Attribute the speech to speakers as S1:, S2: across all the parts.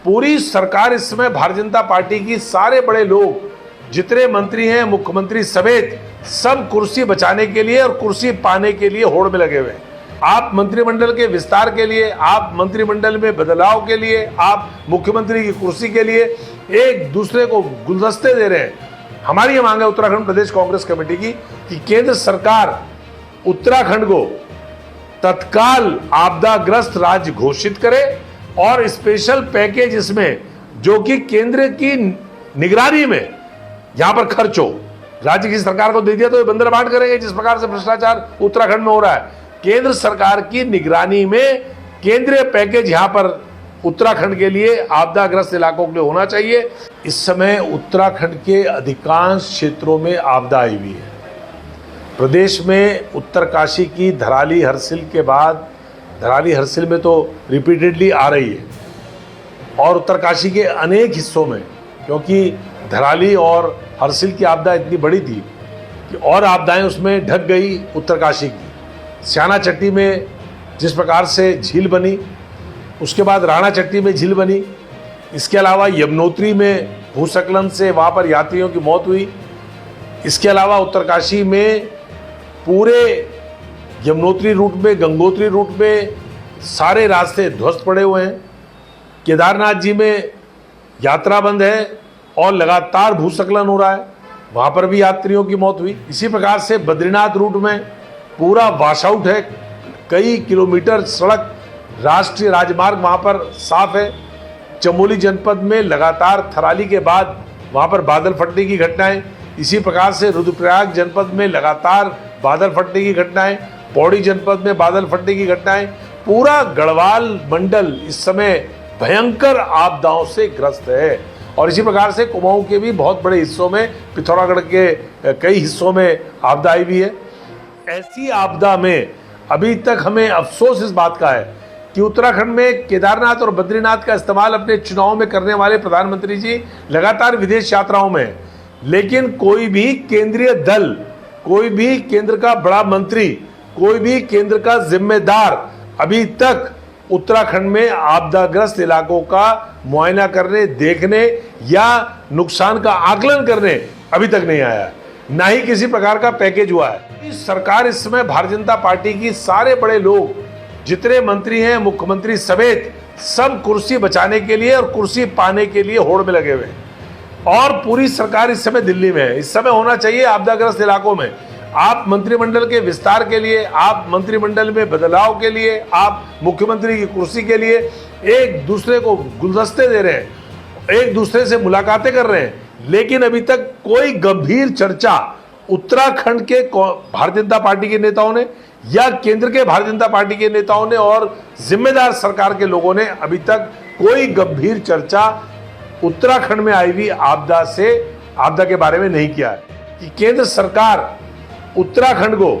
S1: पूरी सरकार इस समय भारतीय जनता पार्टी की सारे बड़े लोग जितने मंत्री हैं, मुख्यमंत्री समेत, सब कुर्सी बचाने के लिए और कुर्सी पाने के लिए होड़ में लगे हुए हैं। आप मंत्रिमंडल के विस्तार के लिए, आप मंत्रिमंडल में बदलाव के लिए, आप मुख्यमंत्री की कुर्सी के लिए एक दूसरे को गुलदस्ते दे रहे हैं। हमारी ये मांग है उत्तराखंड प्रदेश कांग्रेस कमेटी की कि केंद्र सरकार उत्तराखंड को तत्काल आपदाग्रस्त राज्य घोषित करे और स्पेशल पैकेज इसमें, जो कि केंद्र की निगरानी में यहां पर खर्च हो, राज्य की सरकार को दे दिया तो ये बंदरबाट करेंगे। जिस प्रकार से भ्रष्टाचार उत्तराखंड में हो रहा है, केंद्र सरकार की निगरानी में केंद्रीय पैकेज यहां पर उत्तराखंड के लिए, आपदाग्रस्त इलाकों के लिए होना चाहिए। इस समय उत्तराखंड के अधिकांश क्षेत्रों में आपदा आई हुई है। प्रदेश में उत्तरकाशी की धराली हरसिल के बाद, धराली हरसिल में तो रिपीटेडली आ रही है, और उत्तरकाशी के अनेक हिस्सों में, क्योंकि धराली और हरसिल की आपदा इतनी बड़ी थी कि और आपदाएं उसमें ढक गई उत्तरकाशी की। स्याना चट्टी में जिस प्रकार से झील बनी, उसके बाद राणा चट्टी में झील बनी, इसके अलावा यमुनोत्री में भूस्खलन से वहाँ पर यात्रियों की मौत हुई। इसके अलावा उत्तरकाशी में पूरे यमुनोत्री रूट में, गंगोत्री रूट में सारे रास्ते ध्वस्त पड़े हुए हैं। केदारनाथ जी में यात्रा बंद है और लगातार भूस्खलन हो रहा है, वहाँ पर भी यात्रियों की मौत हुई। इसी प्रकार से बद्रीनाथ रूट में पूरा वॉश आउट है, कई किलोमीटर सड़क, राष्ट्रीय राजमार्ग वहाँ पर साफ है। चमोली जनपद में लगातार थराली के बाद वहाँ पर बादल फटने की घटनाएं, इसी प्रकार से रुद्रप्रयाग जनपद में लगातार बादल फटने की घटनाएं, पौड़ी जनपद में बादल फटने की घटनाएं। पूरा गढ़वाल मंडल इस समय भयंकर आपदाओं से ग्रस्त है। और इसी प्रकार से कुमाऊं के भी बहुत बड़े हिस्सों में, पिथौरागढ़ के कई हिस्सों में आपदा आई हुई है। ऐसी आपदा में अभी तक हमें अफसोस इस बात का है कि उत्तराखंड में केदारनाथ और बद्रीनाथ का इस्तेमाल अपने चुनाव में करने वाले प्रधानमंत्री जी लगातार विदेश यात्राओं में, लेकिन कोई भी केंद्रीय दल, कोई भी केंद्र का बड़ा मंत्री, कोई भी केंद्र का जिम्मेदार अभी तक उत्तराखंड में आपदाग्रस्त इलाकों का मुआयना करने, देखने या नुकसान का आकलन करने अभी तक नहीं आया है, ना ही किसी प्रकार का पैकेज हुआ है। सरकार इस समय भारतीय जनता पार्टी की सारे बड़े लोग जितने मंत्री हैं, मुख्यमंत्री समेत, सब कुर्सी बचाने के लिए और कुर्सी पाने के लिए होड़ में लगे हुए हैं। और पूरी सरकार इस समय दिल्ली में है। इस समय होना चाहिए आपदाग्रस्त इलाकों में। आप मंत्रिमंडल के विस्तार के लिए, आप मंत्रिमंडल में बदलाव के लिए, आप मुख्यमंत्री की कुर्सी के लिए एक दूसरे को गुलदस्ते दे रहे हैं, एक दूसरे से मुलाकातें कर रहे हैं, लेकिन अभी तक कोई गंभीर चर्चा उत्तराखंड के भारतीय जनता पार्टी के नेताओं ने या केंद्र के भारतीय जनता पार्टी के नेताओं ने और जिम्मेदार सरकार के लोगों ने अभी तक कोई गंभीर चर्चा उत्तराखंड में आई हुई आपदा के बारे में नहीं किया है कि केंद्र सरकार उत्तराखंड को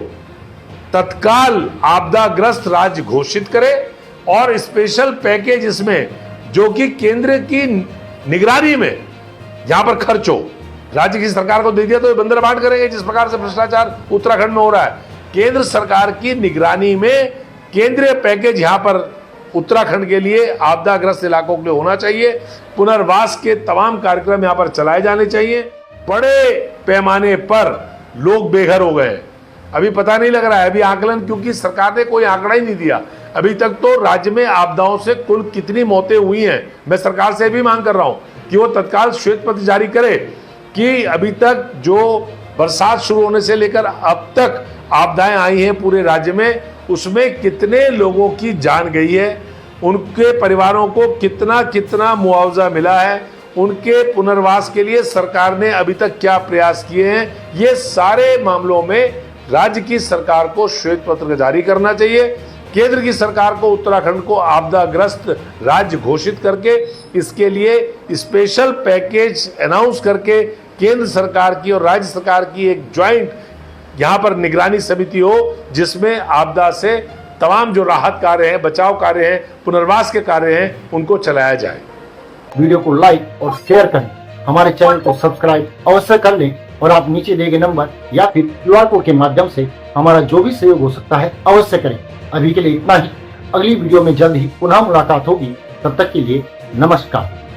S1: तत्काल आपदाग्रस्त राज्य घोषित करे और स्पेशल पैकेज इसमें, जो कि केंद्र की निगरानी में यहां पर खर्च हो, राज्य की सरकार को दे दिया तो ये बंदरबाट करेंगे। जिस प्रकार से भ्रष्टाचार उत्तराखंड में हो रहा है, केंद्र सरकार की निगरानी में केंद्रीय पैकेज यहां पर उत्तराखंड के लिए, आपदाग्रस्त इलाकों के लिए होना चाहिए। पुनर्वास के तमाम कार्यक्रम यहां पर चलाए जाने चाहिए। बड़े पैमाने पर लोग बेघर हो गए, अभी पता नहीं लग रहा है, अभी आकलन, क्योंकि सरकार ने कोई आंकड़ा ही नहीं दिया अभी तक। तो राज्य में आपदाओं से कुल कितनी मौतें हुई हैं, मैं सरकार से भी मांग कर रहा हूं कि वो तत्काल श्वेत पत्र जारी करे कि अभी तक जो बरसात शुरू होने से लेकर अब तक आपदाएं आई हैं पूरे राज्य में, उसमें कितने लोगों की जान गई है, उनके परिवारों को कितना कितना मुआवजा मिला है, उनके पुनर्वास के लिए सरकार ने अभी तक क्या प्रयास किए हैं। ये सारे मामलों में राज्य की सरकार को श्वेत पत्र जारी करना चाहिए। केंद्र की सरकार को उत्तराखंड को आपदाग्रस्त राज्य घोषित करके इसके लिए स्पेशल पैकेज अनाउंस करके केंद्र सरकार की और राज्य सरकार की एक ज्वाइंट यहाँ पर निगरानी समिति हो, जिसमें आपदा से तमाम जो राहत कार्य हैं, बचाव कार्य हैं, पुनर्वास के कार्य हैं, उनको चलाया जाए।
S2: वीडियो को लाइक और शेयर करें, हमारे चैनल को सब्सक्राइब अवश्य कर लें और आप नीचे दिए गए नंबर या फिर QR कोड के माध्यम से हमारा जो भी सहयोग हो सकता है अवश्य करें। अभी के लिए इतना ही, अगली वीडियो में जल्द ही पुनः मुलाकात होगी, तब तक के लिए नमस्कार।